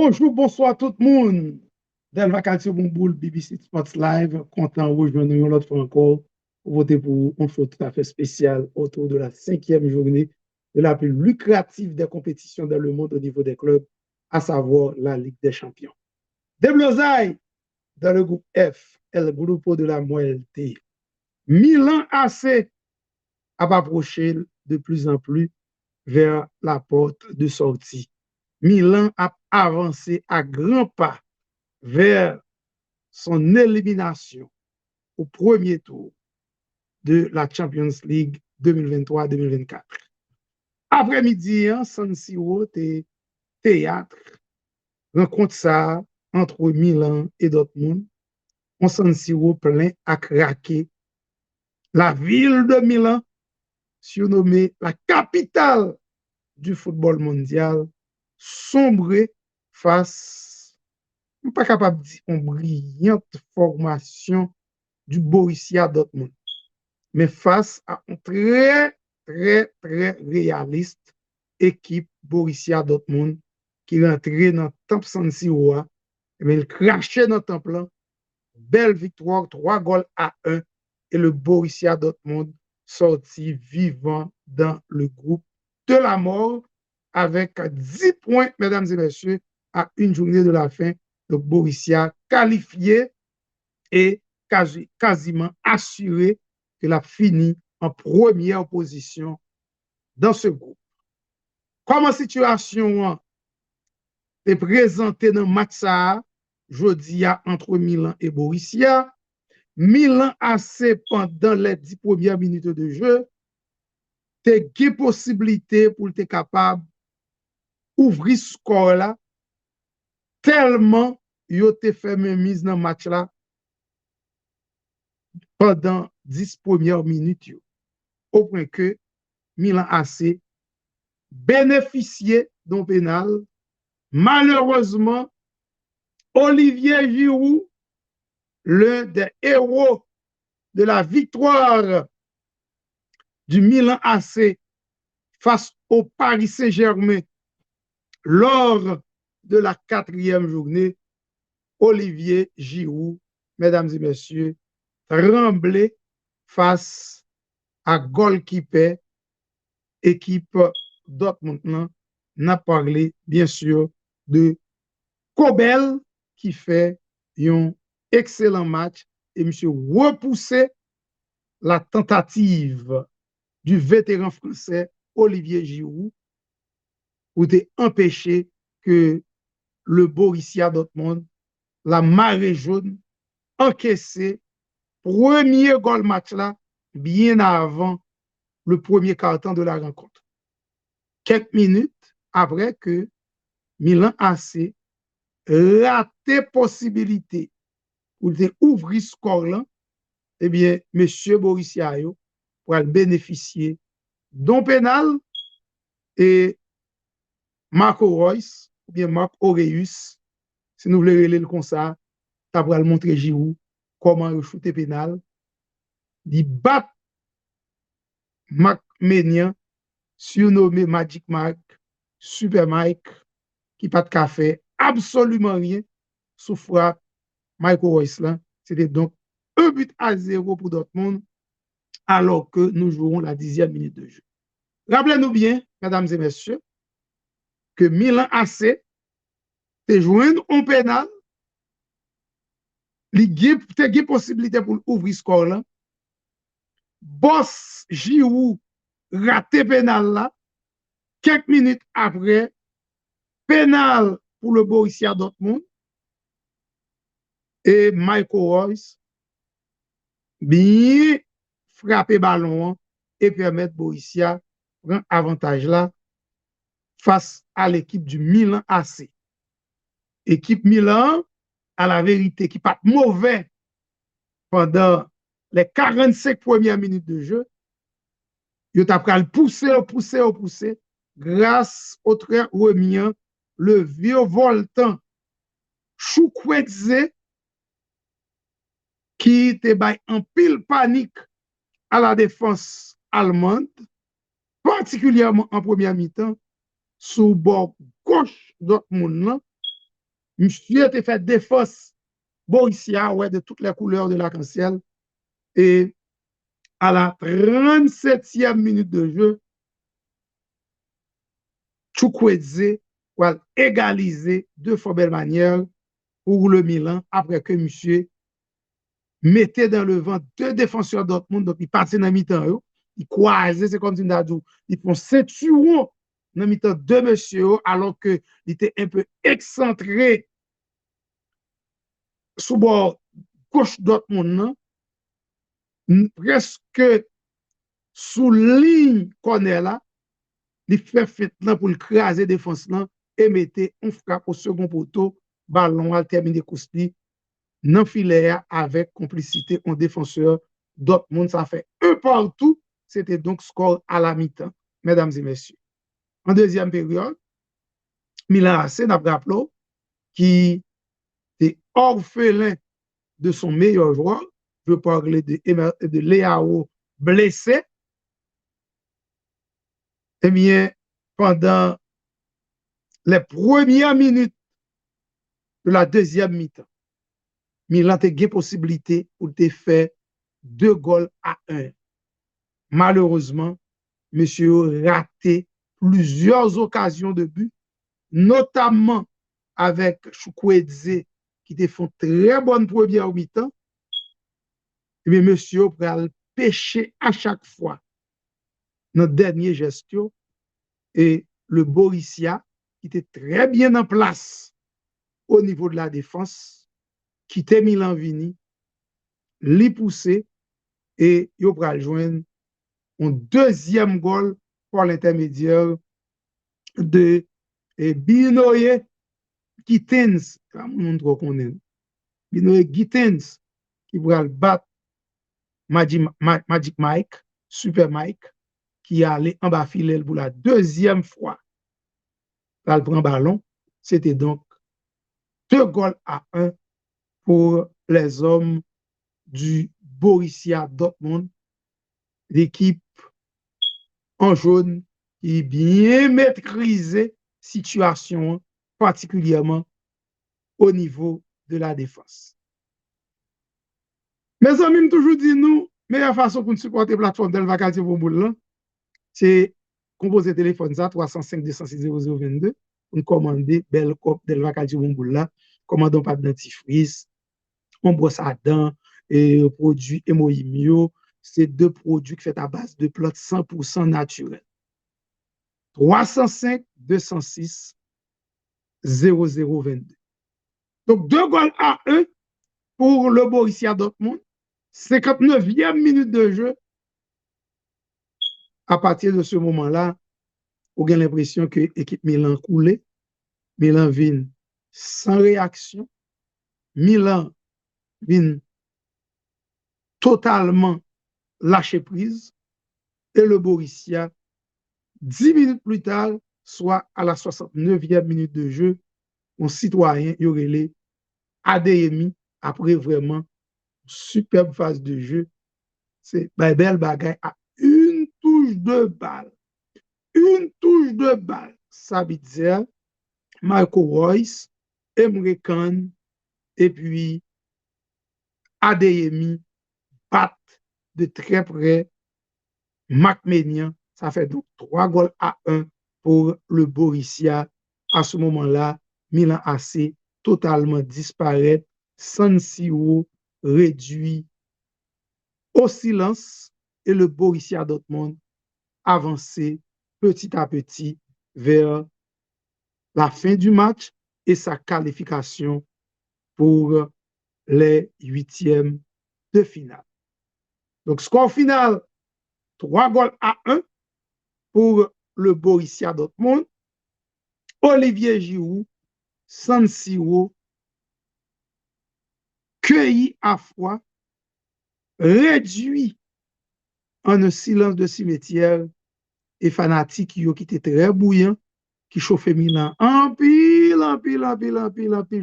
Bonjour, bonsoir tout le monde. Delva Calcio Boumboul, BBC Sports Live, content de rejoindre nous l'autre fois encore pour voter pour un show tout à fait spécial autour de la 5e journée de la plus lucrative des compétitions dans le monde au niveau des clubs, à savoir la Ligue des Champions. Des Blosailles, dans le groupe F, El Grupo de la Muerte. Milan AC a approché de plus en plus vers la porte de sortie. Milan a avancé à grands pas vers son élimination au premier tour de la Champions League 2023-2024. Après-midi, San Siro, théâtre, rencontre ça entre Milan et Dortmund. On San Siro plein à craquer. La ville de Milan, surnommée la capitale du football mondial, sombrée face, pas capable de dire, une brillante formation du Borussia Dortmund, mais face à une très réaliste équipe Borussia Dortmund qui rentrait dans le Temple San Siro, mais il crachait dans le temple. Belle victoire, 3-1, et le Borussia Dortmund sorti vivant dans le groupe de la mort avec 10 points, mesdames et messieurs, à une journée de la fin. Le Borussia qualifié et quasiment assuré qu'il a fini en première position dans ce groupe. Comment situation est présentée dans le match jeudi entre Milan et Borussia? Milan AC pendant les 10 premières minutes de jeu, tu as possibilité pour être capable d'ouvrir ce score là, tellement il a fait mise dans le match là pendant 10 premières minutes, au point que Milan AC bénéficiait d'un pénal. Malheureusement, Olivier Giroud, l'un des héros de la victoire du Milan AC face au Paris Saint-Germain lors de la 4e journée, Olivier Giroud, mesdames et messieurs, tremblait face à goalkeeper équipe Dortmund. N'a parlé bien sûr de Kobel qui fait un excellent match et monsieur repoussé la tentative du vétéran français Olivier Giroud pour empêcher que le Borussia Dortmund, la marée jaune, encaissé premier goal match là bien avant le premier quart-temps de la rencontre. Quelques minutes après que Milan AC raté possibilité pour ouvrir ce score là, eh bien, monsieur Borussia pour bénéficier d'un pénal et Marco Reus, ou bien Marc Aureus, si nous voulons le comme ça, tu as le montrer Giroud comment il shooter pénal. Il bat Marc Ménian, surnommé Magic Mike, Super Mike, qui pas de café, absolument rien, sous frappe Michael Royce là. C'était donc 1-0 pour Dortmund, alors que nous jouons la 10e minute de jeu. Rappelez-nous bien, mesdames et messieurs, que Milan AC te joindre un pénal, il a une possibilité pour ouvrir score là. Boss Giroud raté pénal là. Quelques minutes après, pénal pour le Borussia Dortmund et Michael Royce bien frapper ballon et permettre Borussia prendre avantage là face à l'équipe du Milan AC. Équipe Milan, à la vérité, qui pas mauvais pendant les 45 premières minutes de jeu. Il a pris le pousser, grâce au très remis, le vieux voltant Choukwedze, qui était en pile panique à la défense allemande, particulièrement en première mi-temps, sous bord gauche Dortmund, Monsieur a fait défense Borussia, ouais, de toutes les couleurs de l'arc-en-ciel. Et à la 37e minute de jeu, Chukwueze va égaliser de fort belle manière pour le Milan après que monsieur mettait dans le vent deux défenseurs Dortmund, donc il passait dans le mi-temps, il croisait, c'est comme si ils font ceinturon dans le mi-temps de monsieur alors qu'il était un peu excentré sous bord gauche Dortmund, presque sous ligne qu'on est là, il fait fait pour le craser défense là et mettait un frappe au second poteau, ballon a terminé Kousli dans filet avec complicité en défenseur. Dortmund, ça fait un partout. C'était donc score à la mi-temps, mesdames et messieurs. En deuxième période, Milan AC, n'a rappelé, qui est orphelin de son meilleur joueur. Je parler de Leao blessé. Eh bien, pendant les premières minutes de la deuxième mi-temps, Milan a eu possibilité pour te faire 2 goals à 1. Malheureusement, monsieur raté plusieurs occasions de but, notamment avec Chukwueze qui te font très bonne première mi-temps. Mais monsieur a pêché à chaque fois notre dernier gestion et le Borussia qui était très bien en place au niveau de la défense, qui était Milan Vini, l'y pousser et il va joindre un deuxième goal par l'intermédiaire de Binoye Gittens, Binoye Gittens, qui va battre Magic Mike, Super Mike, qui est allé en bas filet pour la deuxième fois. Là, le prend ballon. C'était donc 2 goals à 1 pour les hommes du Borussia Dortmund, l'équipe en jaune qui bien maîtrisé situation, particulièrement au niveau de la défense. Mes amis, toujours dit nous, meilleure façon pour nous supporter la plateforme Delva Quartier Bomboul, c'est composer téléphone ça 305 206 0022 pour nous commander belle cop Delva Quartier Bomboul là, commandons pas de dentifrice, on brosse à dents et produits Emoimio, c'est 2 produits qui sont à base de plantes 100% naturelles. 305 206 0022. Donc 2 goals à 1 pour le Borussia Dortmund. 59e minute de jeu. À partir de ce moment-là, on a l'impression que l'équipe Milan coulait. Milan vient sans réaction. Milan vient totalement lâché prise. Et le Borussia, 10 minutes plus tard, soit à la 69e minute de jeu, un citoyen, Yorele Adeyemi, après vraiment superbe phase de jeu, c'est belle bagaille à une touche de balle. Une touche de balle. Sabitzer, Marco Reus, Emre Can, et puis Adeyemi battent de très près Macmenian. Ça fait donc 3 goals à 1 pour le Borussia. À ce moment-là, Milan AC totalement disparaît. San Siro réduit au silence et le Borussia Dortmund avançait petit à petit vers la fin du match et sa qualification pour les 8e de finale. Donc, score final, 3 goals à 1 pour le Borussia Dortmund. Olivier Giroud, San Siro, cueilli à froid, réduit en un silence de cimetière et fanatique qui était très bouillant, qui chauffait Milan en pile,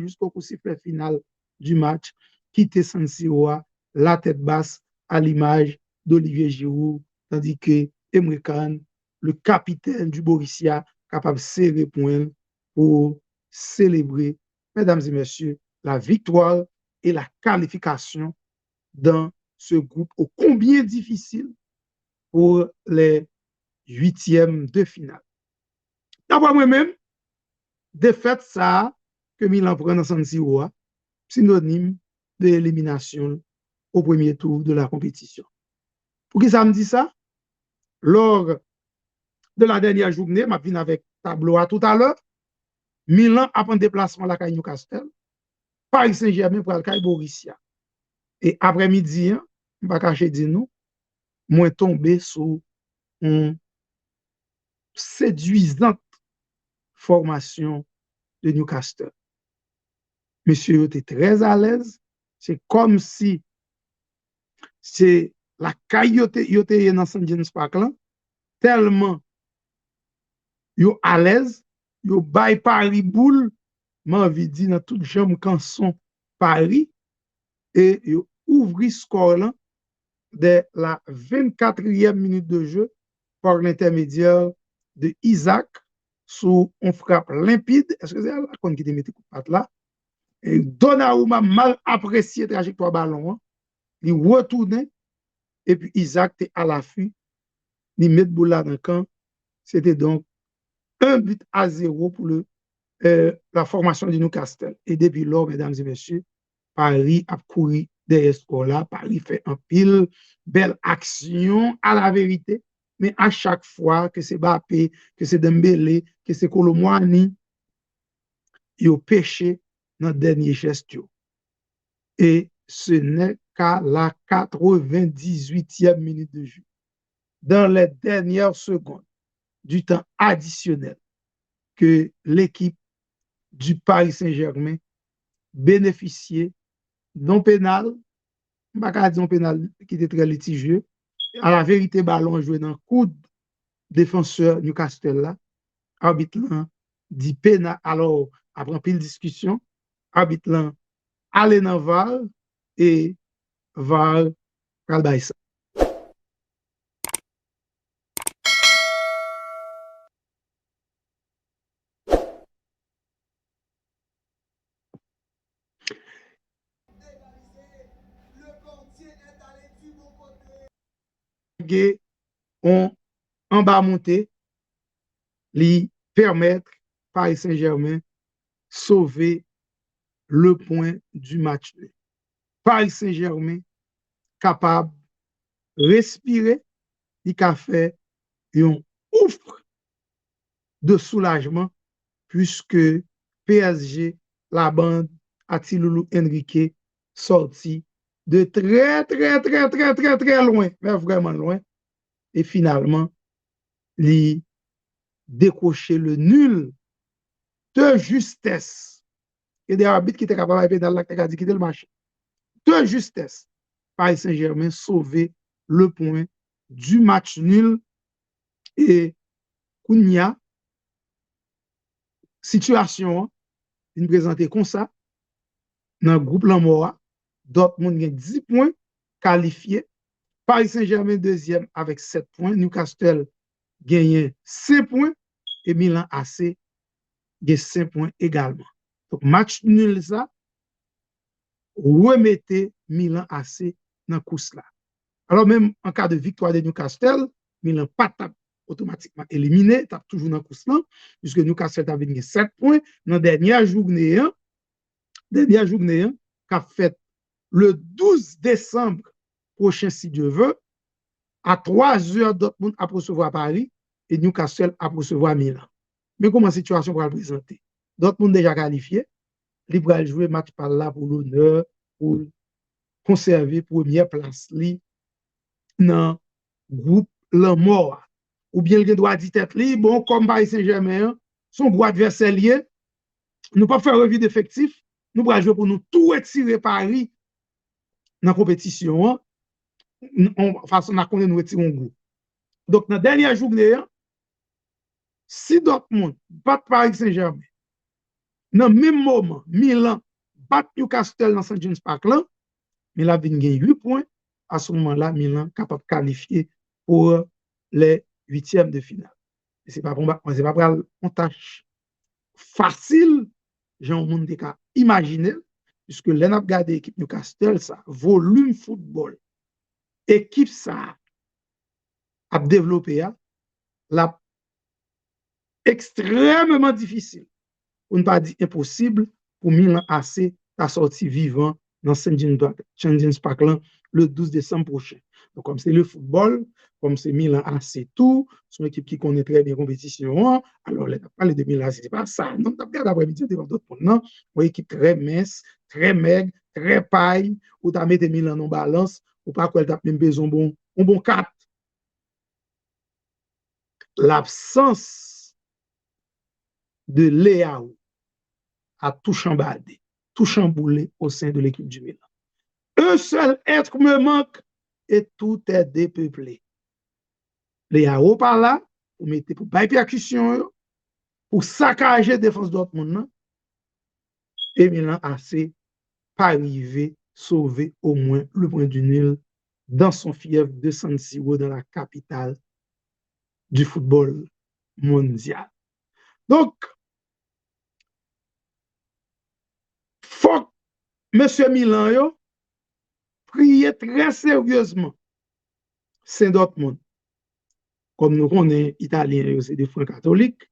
jusqu'au coup sifflet final du match, qui était San Siro, la tête basse à l'image d'Olivier Giroud, tandis que Emre Can, le capitaine du Borussia, capable de serrer point pour célébrer mesdames et messieurs, la victoire et la qualification dans ce groupe ô combien difficile pour les huitièmes de finale. D'après moi-même, défaite ça que Milan prend dans San Siro, synonyme de l'élimination au premier tour de la compétition. Pour qui ça me dit ça? Lors de la dernière journée, je viens avec tableau à tout à l'heure, Milan a pris déplacement à la Newcastle, Paris Saint-Germain pour le Borussia. Et après-midi, je ne vais pas cacher de nous, moi tombé sur une séduisante formation de Newcastle. Monsieur était très à l'aise. C'est comme si c'est la caillotte dans St. James Park là, tellement yo à l'aise, yo bay Paris boule, m'a envie de dire dans toute jambe canson Paris et yo ouvri score là dès la 24e minute de jeu par l'intermédiaire de Isaac sous une frappe limpide. Est-ce que c'est la qu'on qui te mette coup de patte là? Et Donnarumma mal apprécié trajectoire ballon, hein? Il retourne et puis Isaac était à l'affût, il met boule là dans le camp. C'était donc 1-0 pour la formation de Newcastle. Et depuis lors, mesdames et messieurs, Paris a couru derrière ce score-là. Paris fait un pile, belle action à la vérité. Mais à chaque fois que c'est Mbappé, que c'est Dembélé, que c'est Kolo Muani, ils ont péché dans le dernier geste. Et ce n'est qu'à la 98e minute de jeu, dans les dernières secondes du temps additionnel, que l'équipe du Paris Saint-Germain bénéficiait d'un pénal, pas dire un pénal qui était très litigieux. À la vérité, ballon joué dans le coude défenseur Newcastle là. Arbitre là dit pénal. Alors, après pile discussion, arbitre là allait dans VAR et VAR calbaï ça. On en bas monter, lui permettre Paris Saint-Germain sauver le point du match. Paris Saint-Germain capable de respirer, il a fait un ouf de soulagement puisque PSG, la bande, Atiloulou Enrique, sorti de très loin, mais vraiment loin. Et finalement, il décroché le nul de justesse. Et des arbitres qui étaient capables de dans l'acte qui a dit quitter le match. De justesse. Paris Saint-Germain sauvé le point du match nul. Et Kounia, situation, il présentait comme ça. Dans le groupe Lamora, Dortmund a 10 points qualifiés. Paris Saint-Germain deuxième avec 7 points. Newcastle gagne 5 points. Et Milan AC gagne 5 points également. Donc, match nul, ça, remettez Milan AC dans la course là. Alors, même en cas de victoire de Newcastle, Milan pas automatiquement éliminé, tu toujours dans la course là, puisque Newcastle a gagné 7 points dans la dernière journée, qu'a fait le 12 décembre prochain, si Dieu veut, à 3 heures, Dortmund a recevoir Paris et Newcastle a recevoir Milan. Mais comment la situation va le présenter? Dortmund déjà qualifié, il va jouer match par là pour l'honneur, pour conserver première place dans le groupe la mort. Ou bien il doit dire tête li, bon, comme Paris Saint-Germain, son gros adversaire lié, nous pas faire revue d'effectifs, nous allons jouer pour nous tout retirer Paris dans la compétition. Façon à connaître nous retirer un groupe. Donc, dans la dernière journée, si Dortmund bat Paris Saint-Germain, dans le même moment, Milan bat Newcastle dans St. James Park, là, Milan a gagné 8 points. À ce moment-là, Milan est capable de qualifier pour les huitièmes de finale. Ce n'est pas pour une tâche facile, Jean Monde imaginer, puisque l'on a regardé l'équipe Newcastle, ça, volume football, équipe ça a développé, la extrêmement difficile, pour ne pas dire impossible, pour Milan AC à sortir vivant dans St. James Park le 12 décembre prochain. Donc, comme c'est le football, comme c'est Milan AC tout, c'est une équipe qui connaît très bien la compétition. Alors, on n'a pas les 2000 c'est pas ça. Non, tu regardes après-midi devant d'autres monde. Une équipe très mince, très maigre, très paille, où tu as mis Milan en balance, ou pas qu'elle t'a même besoin un bon 4. L'absence de Léao a tout chambardé, tout chamboulé au sein de l'équipe du Milan. Un seul être me manque et tout est dépeuplé. Léao par là, pour mettre pour bailler percussion, pour saccager la défense Dortmund, et Milan AC pas arrivé sauver au moins le point du nul dans son fief de San Siro, dans la capitale du football mondial. Donc, faut Monsieur Milan yo prier très sérieusement Saint Dortmund. Comme nous connaissons Italiens, c'est des frères catholiques.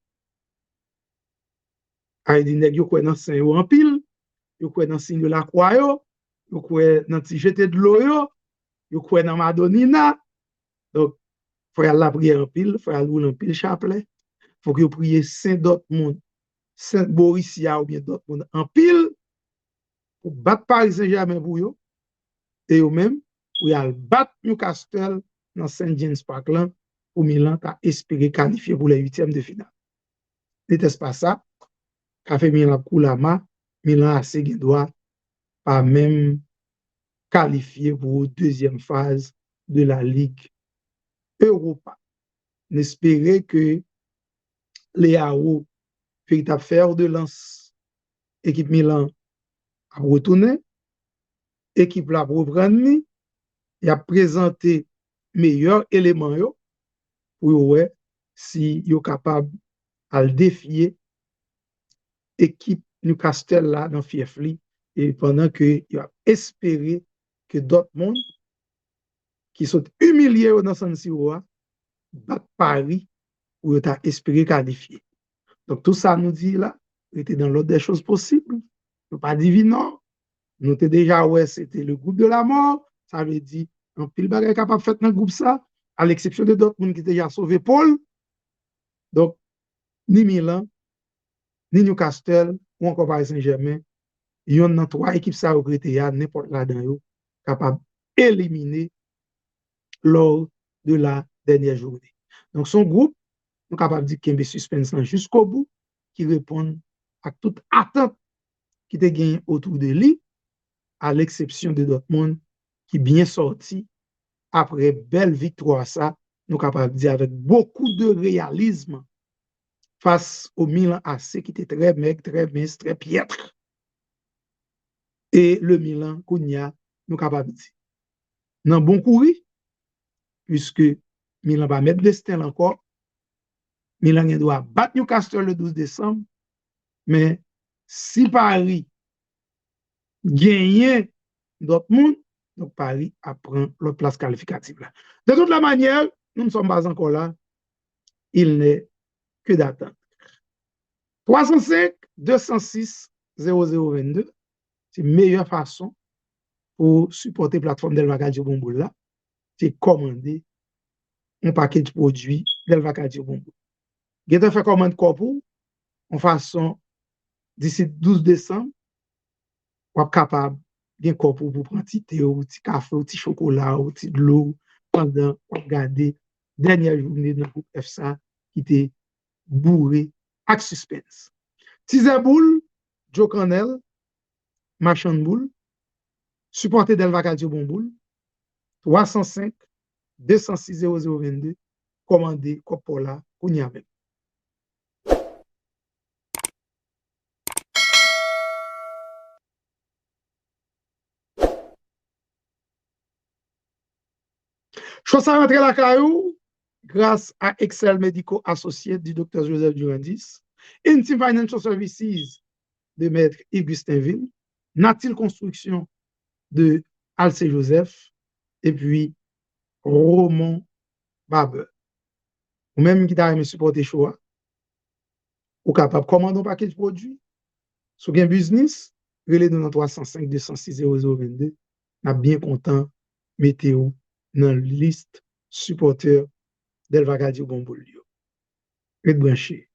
A dit nèg yo kwe nan Saint yo en pile, yo kwe nan signe de la croix yo kwe nan ti jeté de l'eau yo kwe nan Madonnina. Donc frère la prière en pile, frère roule en pile chapelet. Faut que yo prier Saint Dortmund, Saint Borussia ou bien Dortmund en pile pour battre Paris Saint-Germain pour yo et yo même pour y battre Newcastle dans St. James Park là pour Milan ta espérer qualifier pour les huitièmes de finale. N'était-ce pas ça? Qu'a fait Milan Koulama, Milan AC doit pas même qualifié pour la deuxième phase de la Ligue Europa. N'espérer que les AO, véritable fer de lance, équipe Milan a retourné, équipe la reprendre, et a présenté meilleurs éléments pour ouais, si yo capable à le défier équipe Newcastle là dans Fiefli et pendant que il a espéré que Dortmund qui sont humiliés dans San Siro battre Paris pour espérer qualifier. Donc tout ça nous dit là, était dans l'ordre des choses possibles. Nous pas divin. Nous étions déjà ouais, c'était le groupe de la mort. Ça veut dire un pile bagage capable de faire dans le groupe ça, à l'exception de Dortmund qui déjà sauvé Paul. Donc ni Milan, ni Newcastle ou encore Paris Saint-Germain, il y en a trois équipes ça regretté n'importe là-dedans capable d'éliminer lors de la dernière journée. Donc son groupe, nous sommes capables de dire qu'il y a un suspense jusqu'au bout, qui répond à toute attente qui était gagnée autour de lui, à l'exception de Dortmund, qui est bien sorti après belle victoire. Ça, nous sommes capables de dire avec beaucoup de réalisme face au Milan AC qui était très maigre, très mince, très piètre. Et le Milan, Kounia, nous sommes capables de dire. Dans bon courri, puisque Milan va mettre destin encore, Milan doit battre Newcastle le 12 décembre, mais si Paris gagne Dortmund, donc Paris apprend leur place qualificative là. De toute la manière, nous ne sommes pas encore là. Il n'est que d'attendre. 305 206 0022, c'est la meilleure façon pour supporter la plateforme d'Elvakadio Bomboul là, c'est commander un paquet de produits d'Elvakadio Bomboul. Vous avez fait commande pour en façon d'ici 12 décembre, vous êtes capable de prendre un petit thé, un petit café, un petit chocolat, un petit de l'eau pendant vous regardez dernière journée dans le groupe FSA qui était bourré avec suspense. Tizeboul, Joe Canel, Marchand Boule, supporté d'Elvakadio Bomboul, 305 206 0022, commandé Coppola Kounyamel. Chose à rentrer la caillou grâce à Excel Medico Associé du Dr. Joseph Durandis, Intim Financial Services, de Maître Augustin Ville, Natil Construction de Alcé Joseph, et puis Roman Barber. Ou même qui t'a aimé supporter choix, ou capable de commander un paquet de produits, sur un business, relais nous 305 206 0022. On a bien content, mettez-vous dans la liste supporter d'Elva Radio Bombolio. Et de brancher.